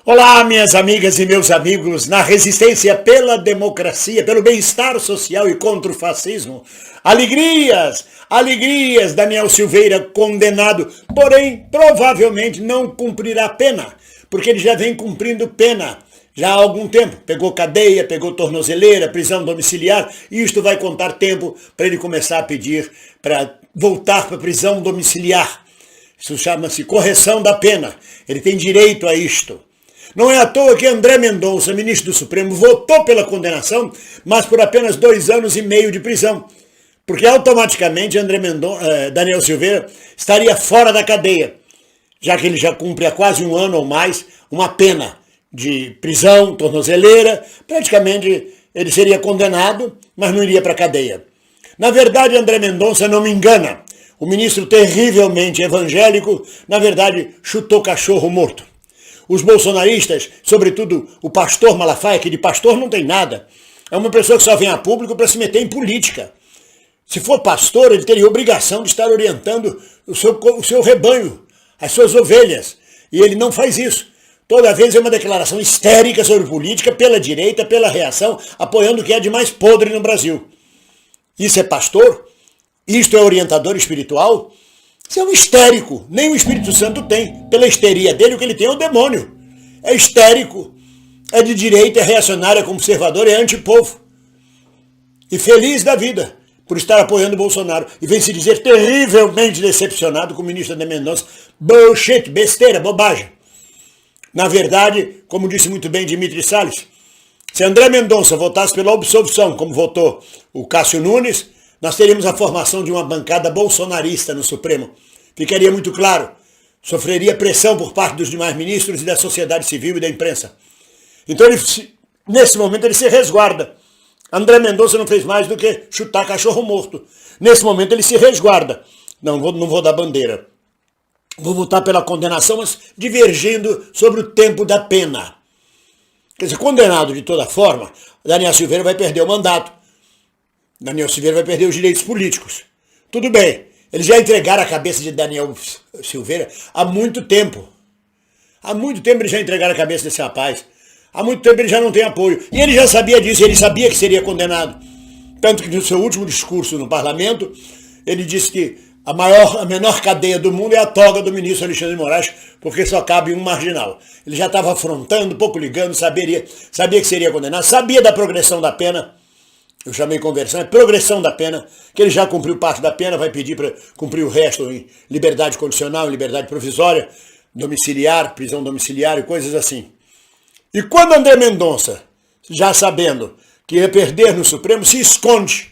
Olá, minhas amigas e meus amigos, na resistência pela democracia, pelo bem-estar social e contra o fascismo. Alegrias, alegrias, Daniel Silveira condenado, porém provavelmente não cumprirá pena, porque ele já vem cumprindo pena já há algum tempo. Pegou cadeia, pegou tornozeleira, prisão domiciliar, e isto vai contar tempo para ele começar a pedir para voltar para a prisão domiciliar. Isso chama-se correção da pena, ele tem direito a isto. Não é à toa que André Mendonça, ministro do Supremo, votou pela condenação, mas por apenas 2 anos e meio de prisão. Porque automaticamente Daniel Silveira estaria fora da cadeia, já que ele já cumpre há quase 1 ano ou mais uma pena de prisão, tornozeleira. Praticamente ele seria condenado, mas não iria para a cadeia. Na verdade, André Mendonça não me engana. O ministro terrivelmente evangélico, na verdade, chutou cachorro morto. Os bolsonaristas, sobretudo o pastor Malafaia, que de pastor não tem nada, é uma pessoa que só vem a público para se meter em política. Se for pastor, ele teria obrigação de estar orientando o seu rebanho, as suas ovelhas. E ele não faz isso. Toda vez é uma declaração histérica sobre política, pela direita, pela reação, apoiando o que é de mais podre no Brasil. Isso é pastor? Isto é orientador espiritual? Isso é um histérico, nem o Espírito Santo tem. Pela histeria dele, o que ele tem é o demônio. É histérico, é de direita, é reacionário, é conservador, é antipovo. E feliz da vida por estar apoiando o Bolsonaro. E vem se dizer terrivelmente decepcionado com o ministro André Mendonça. Bullshit, besteira, bobagem. Na verdade, como disse muito bem Dimitri Salles, se André Mendonça votasse pela absolvição, como votou o Cássio Nunes, nós teríamos a formação de uma bancada bolsonarista no Supremo. Ficaria muito claro. Sofreria pressão por parte dos demais ministros e da sociedade civil e da imprensa. Então, nesse momento, ele se resguarda. André Mendonça não fez mais do que chutar cachorro morto. Nesse momento, ele se resguarda. Não vou dar bandeira. Vou votar pela condenação, mas divergindo sobre o tempo da pena. Quer dizer, condenado de toda forma, Daniel Silveira vai perder o mandato. Daniel Silveira vai perder os direitos políticos. Tudo bem, eles já entregaram a cabeça de Daniel Silveira há muito tempo. Há muito tempo eles já entregaram a cabeça desse rapaz. Há muito tempo ele já não tem apoio. E ele já sabia disso, ele sabia que seria condenado. Tanto que no seu último discurso no parlamento, ele disse que a menor cadeia do mundo é a toga do ministro Alexandre de Moraes, porque só cabe um marginal. Ele já estava afrontando, pouco ligando, sabia que seria condenado, sabia da progressão da pena. Eu chamei conversão, é progressão da pena, que ele já cumpriu parte da pena, vai pedir para cumprir o resto em liberdade condicional, em liberdade provisória, domiciliar, prisão domiciliar e coisas assim. E quando André Mendonça, já sabendo que ia perder no Supremo, se esconde,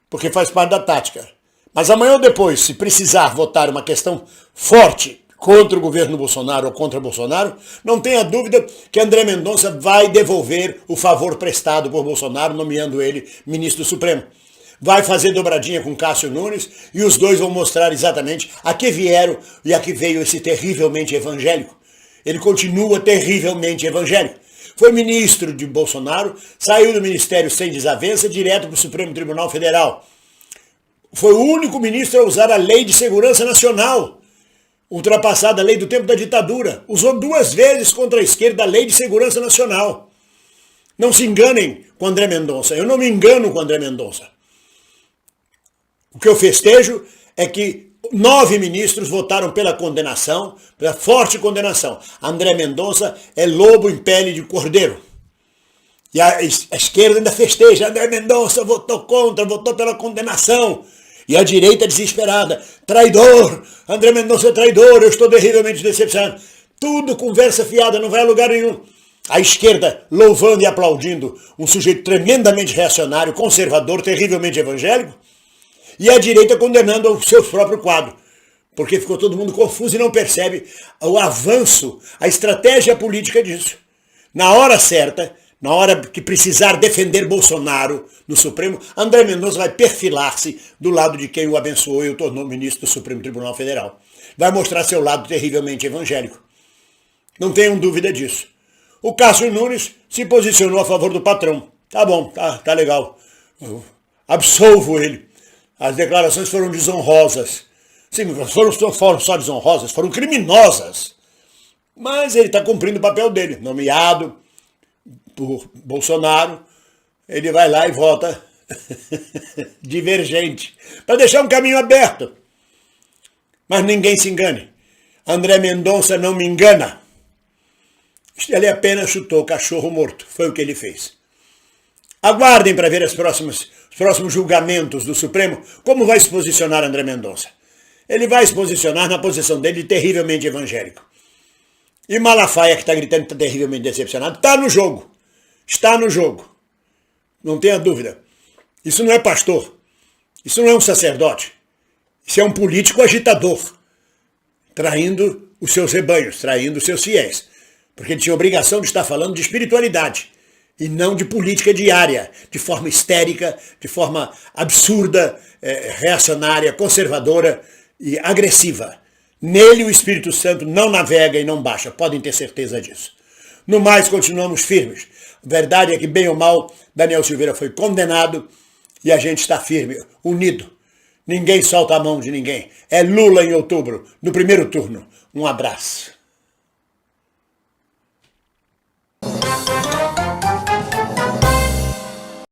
porque faz parte da tática. Mas amanhã ou depois, se precisar votar uma questão forte contra o governo Bolsonaro ou contra Bolsonaro, não tenha dúvida que André Mendonça vai devolver o favor prestado por Bolsonaro, nomeando ele ministro do Supremo. Vai fazer dobradinha com Cássio Nunes e os dois vão mostrar exatamente a que vieram e a que veio esse terrivelmente evangélico. Ele continua terrivelmente evangélico. Foi ministro de Bolsonaro, saiu do ministério sem desavença, direto para o Supremo Tribunal Federal. Foi o único ministro a usar a Lei de Segurança Nacional, ultrapassada a lei do tempo da ditadura. Usou 2 vezes contra a esquerda a Lei de Segurança Nacional. Não se enganem com André Mendonça. Eu não me engano com André Mendonça. O que eu festejo é que 9 ministros votaram pela condenação, pela forte condenação. André Mendonça é lobo em pele de cordeiro. E a esquerda ainda festeja. André Mendonça votou contra, votou pela condenação. E a direita desesperada, traidor, André Mendonça é traidor, eu estou terrivelmente decepcionado. Tudo conversa fiada, não vai a lugar nenhum. A esquerda louvando e aplaudindo um sujeito tremendamente reacionário, conservador, terrivelmente evangélico, e a direita condenando o seu próprio quadro, porque ficou todo mundo confuso e não percebe o avanço, a estratégia política disso. Na hora certa, na hora que precisar defender Bolsonaro no Supremo, André Mendonça vai perfilar-se do lado de quem o abençoou e o tornou ministro do Supremo Tribunal Federal. Vai mostrar seu lado terrivelmente evangélico. Não tenham dúvida disso. O Cássio Nunes se posicionou a favor do patrão. Tá bom, tá legal. Eu absolvo ele. As declarações foram desonrosas. Sim, foram só desonrosas, foram criminosas. Mas ele está cumprindo o papel dele, nomeado por Bolsonaro, ele vai lá e vota divergente, para deixar um caminho aberto. Mas ninguém se engane, André Mendonça não me engana. Ele apenas chutou cachorro morto, foi o que ele fez. Aguardem para ver os próximos julgamentos do Supremo, como vai se posicionar André Mendonça. Ele vai se posicionar na posição dele de terrivelmente evangélico. E Malafaia, que está gritando que está terrivelmente decepcionado, está no jogo. Está no jogo. Não tenha dúvida. Isso não é pastor. Isso não é um sacerdote. Isso é um político agitador, traindo os seus rebanhos, traindo os seus fiéis. Porque ele tinha obrigação de estar falando de espiritualidade e não de política diária, de forma histérica, de forma absurda, reacionária, conservadora e agressiva. Nele o Espírito Santo não navega e não baixa, podem ter certeza disso. No mais, continuamos firmes. A verdade é que, bem ou mal, Daniel Silveira foi condenado e a gente está firme, unido. Ninguém solta a mão de ninguém. É Lula em outubro, no primeiro turno. Um abraço.